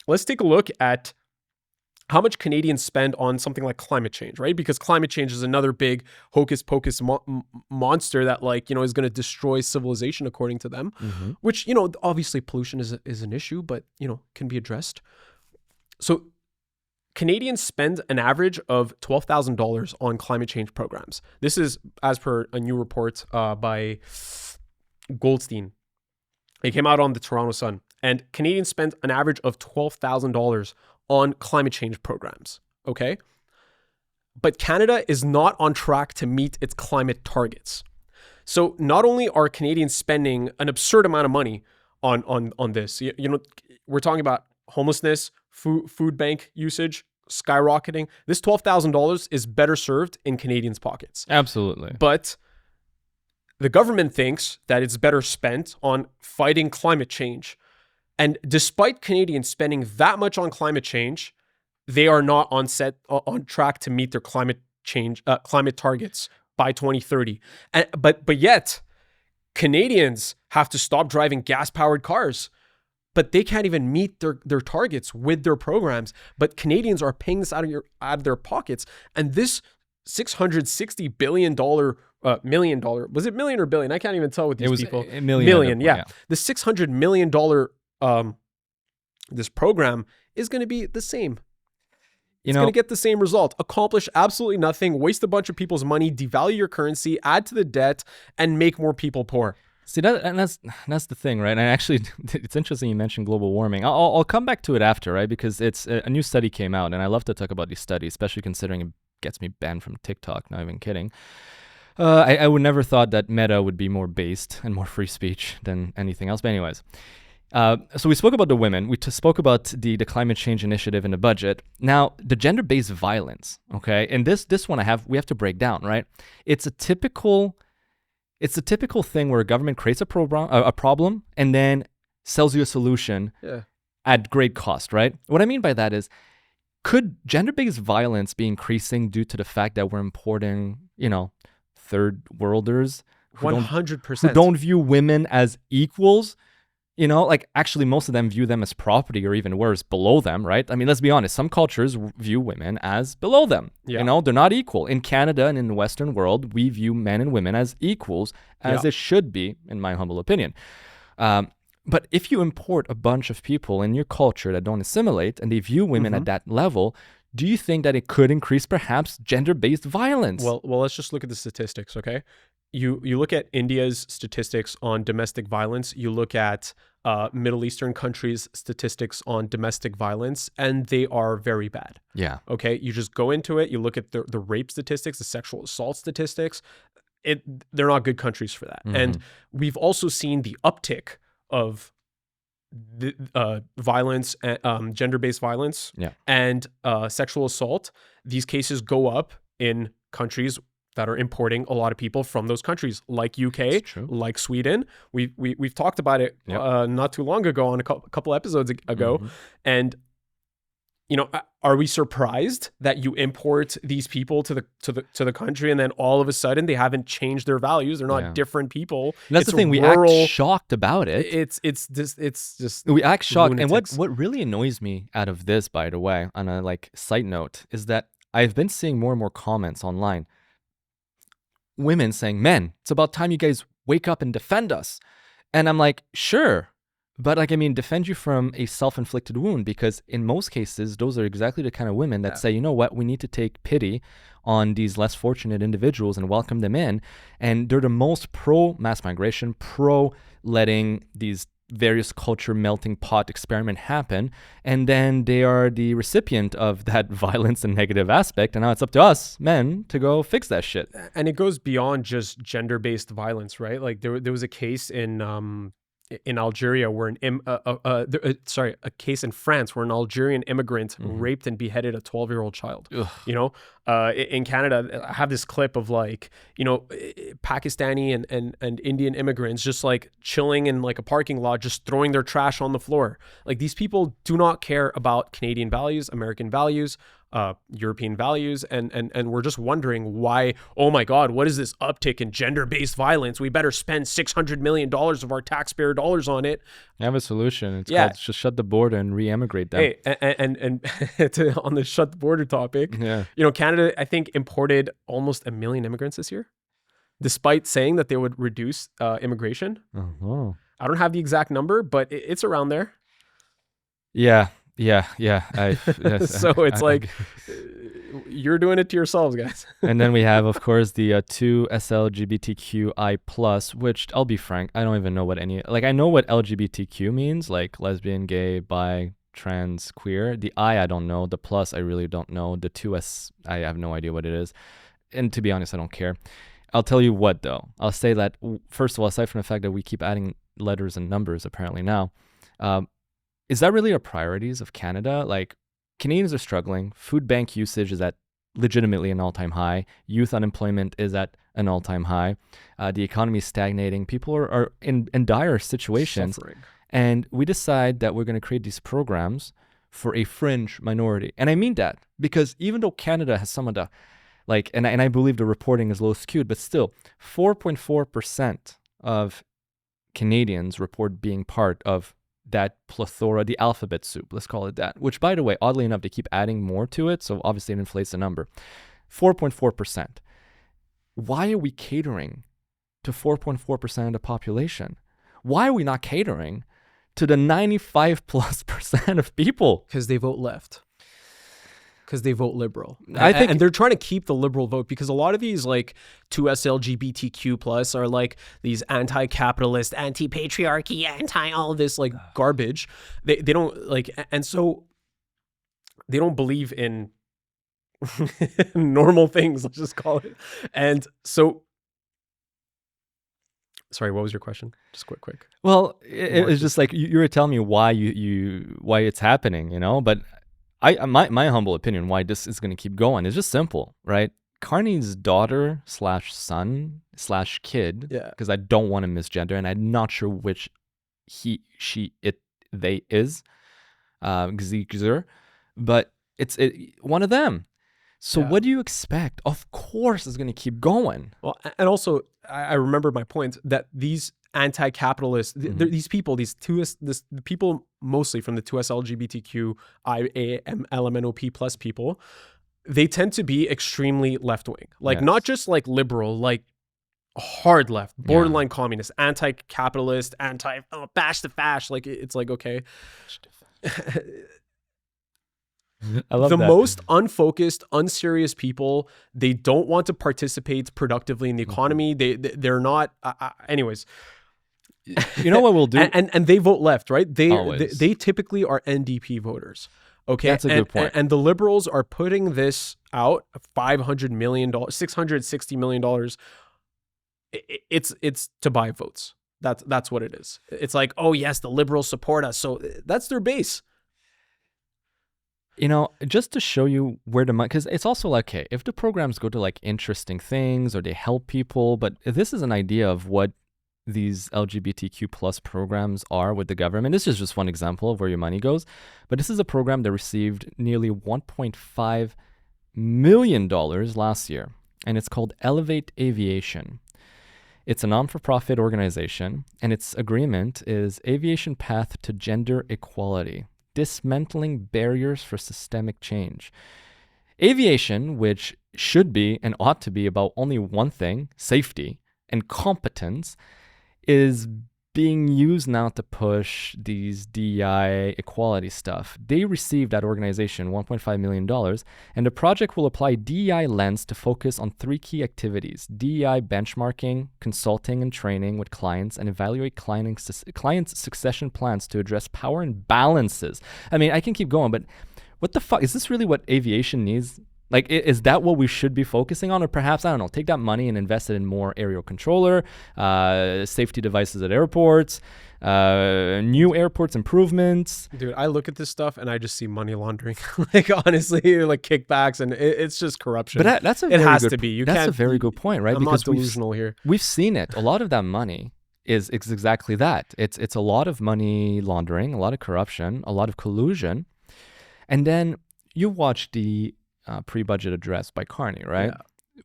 let's take a look at how much Canadians spend on something like climate change, right? Because climate change is another big hocus pocus monster that, like, is going to destroy civilization according to them, which, obviously pollution is an issue, but, can be addressed. So Canadians spend an average of $12,000 on climate change programs. This is as per a new report by Goldstein. It came out on the Toronto Sun. And Canadians spend an average of $12,000 on climate change programs, okay? But Canada is not on track to meet its climate targets. So not only are Canadians spending an absurd amount of money on this, we're talking about homelessness, food bank usage skyrocketing. This $12,000 is better served in Canadians' pockets. Absolutely. But the government thinks that it's better spent on fighting climate change. And despite Canadians spending that much on climate change, they are not on track to meet their climate targets by 2030. But yet, Canadians have to stop driving gas-powered cars, but they can't even meet their targets with their programs. But Canadians are paying this out of their pockets, and this $660 billion million dollar, was it million or billion? I can't even tell with these people. A million. Yeah. The $600 million this program is going to be the same. It's going to get the same result. Accomplish absolutely nothing, waste a bunch of people's money, devalue your currency, add to the debt, and make more people poor. See, that's the thing, right? And actually, it's interesting you mentioned global warming. I'll come back to it after, right? Because it's a new study came out, and I love to talk about these studies, especially considering it gets me banned from TikTok. Not even kidding. I would never thought that Meta would be more based and more free speech than anything else. But anyways, so we spoke about the women. We spoke about the climate change initiative in the budget. Now, the gender-based violence, okay? And this one we have to break down, right? It's a typical thing where a government creates a problem and then sells you a solution at great cost, right? What I mean by that is, could gender-based violence be increasing due to the fact that we're importing, third worlders 100% who don't view women as equals? Actually most of them view them as property, or even worse, below them, right? I mean, let's be honest, some cultures view women as below them. They're not equal. In Canada and in the Western world, we view men and women as equals, as it should be, in my humble opinion. But if you import a bunch of people in your culture that don't assimilate and they view women at that level, do you think that it could increase perhaps gender-based violence? Well, let's just look at the statistics, okay? You look at India's statistics on domestic violence. You look at Middle Eastern countries' statistics on domestic violence, and they are very bad. Yeah. Okay. You just go into it. You look at the rape statistics, the sexual assault statistics. They're not good countries for that. And we've also seen the uptick of the violence, gender-based violence, and sexual assault. These cases go up in countries that are importing a lot of people from those countries, like UK, like Sweden. We've talked about it not too long ago on a couple episodes ago, and are we surprised that you import these people to the country and then all of a sudden they haven't changed their values? They're not different people. And that's the thing. We act shocked about it. It's just we act shocked. lunatics. And what really annoys me out of this, by the way, on a side note, is that I've been seeing more and more comments online. Women saying, "Men, it's about time you guys wake up and defend us." And I'm like, sure. But defend you from a self-inflicted wound, because in most cases, those are exactly the kind of women that say, you know what, we need to take pity on these less fortunate individuals and welcome them in. And they're the most pro-mass migration, pro-letting these various culture melting pot experiment happen. And then they are the recipient of that violence and negative aspect. And now it's up to us, men, to go fix that shit. And it goes beyond just gender-based violence, right? Like there was a case in Algeria where a case in France where an Algerian immigrant raped and beheaded a 12-year-old child. In Canada, I have this clip of Pakistani and Indian immigrants just chilling in a parking lot, just throwing their trash on the floor. These people do not care about Canadian values, American values, European values, and we're just wondering why. Oh my God, what is this uptick in gender-based violence? We better spend $600 million of our taxpayer dollars on it. I have a solution. It's called just shut the border and re-emigrate them. Hey, and on the shut the border topic, Canada, I think, imported almost 1 million immigrants this year, despite saying that they would reduce immigration. Uh-huh. I don't have the exact number, but it's around there. Yeah. So it's you're doing it to yourselves, guys. And then we have, of course, the 2 SLGBTQI+, which I'll be frank, I don't even know what I know what LGBTQ means, like lesbian, gay, bi, trans, queer. The I don't know. The plus, I really don't know. The 2S, I have no idea what it is. And to be honest, I don't care. I'll tell you what, though. I'll say that, first of all, aside from the fact that we keep adding letters and numbers apparently now, is that really our priorities of Canada? Like, Canadians are struggling. Food bank usage is at legitimately an all-time high. Youth unemployment is at an all-time high. The economy is stagnating. People are in dire situations. Suffering. And we decide that we're going to create these programs for a fringe minority. And I mean that because even though Canada has some of the, and I believe the reporting is low skewed, but still 4.4% of Canadians report being part of that plethora, the alphabet soup, let's call it that, which, by the way, oddly enough, they keep adding more to it. So obviously it inflates the number. 4.4%. Why are we catering to 4.4% of the population? Why are we not catering to the 95+% of people? Because they vote left. Because they vote liberal. And they're trying to keep the liberal vote, because a lot of these 2SLGBTQ plus are these anti-capitalist, anti-patriarchy, anti all of this garbage. They don't and so they don't believe in normal things, let's just call it. And so, sorry, what was your question? Just quick. Well, it's just you were telling me why why it's happening, but my humble opinion why this is going to keep going is just simple, right? Carney's daughter / son / kid, because I don't want to misgender, and I'm not sure which he, she, it, they is, but it's one of them. So what do you expect? Of course, it's going to keep going. Well, and also, I remember my point that these anti-capitalist, these people, the people mostly from the 2SLGBTQIAMLMNOP plus people, they tend to be extremely left-wing. Not just liberal, hard left, borderline communist, anti-capitalist, bash the fash. It's okay. I love the that. most unfocused, unserious people. They don't want to participate productively in the economy. They're not. Anyways, you know what we'll do, and they vote left, right? They typically are NDP voters. Okay, that's a good point. And the Liberals are putting this out, $500 million, $660 million. It's to buy votes. That's what it is. It's oh yes, the Liberals support us, so that's their base. Just to show you where the money, because it's also okay, if the programs go to interesting things or they help people, but this is an idea of what these LGBTQ plus programs are with the government. This is just one example of where your money goes, but this is a program that received nearly $1.5 million last year, and it's called Elevate Aviation. It's a non-for-profit organization, and its agreement is Aviation Path to Gender Equality, dismantling barriers for systemic change. Aviation, which should be and ought to be about only one thing, safety and competence, is being used now to push these DEI equality stuff. They received, that organization, $1.5 million, and the project will apply DEI lens to focus on 3 key activities: DEI benchmarking, consulting and training with clients, and evaluate clients' succession plans to address power imbalances. I mean, I can keep going, but what the fuck? Is this really what aviation needs? Is that what we should be focusing on? Or perhaps, I don't know, take that money and invest it in more aerial controller, safety devices at airports, new airports improvements. Dude, I look at this stuff and I just see money laundering. Honestly, kickbacks, and it's just corruption. But that's a very good point, right? I'm not delusional here. We've seen it. A lot of that money is exactly that. It's a lot of money laundering, a lot of corruption, a lot of collusion. And then you watch the Pre-Budget address by Carney, right?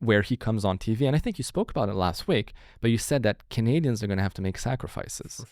Where he comes on TV, and I think you spoke about it last week, but you said that Canadians are going to have to make sacrifices.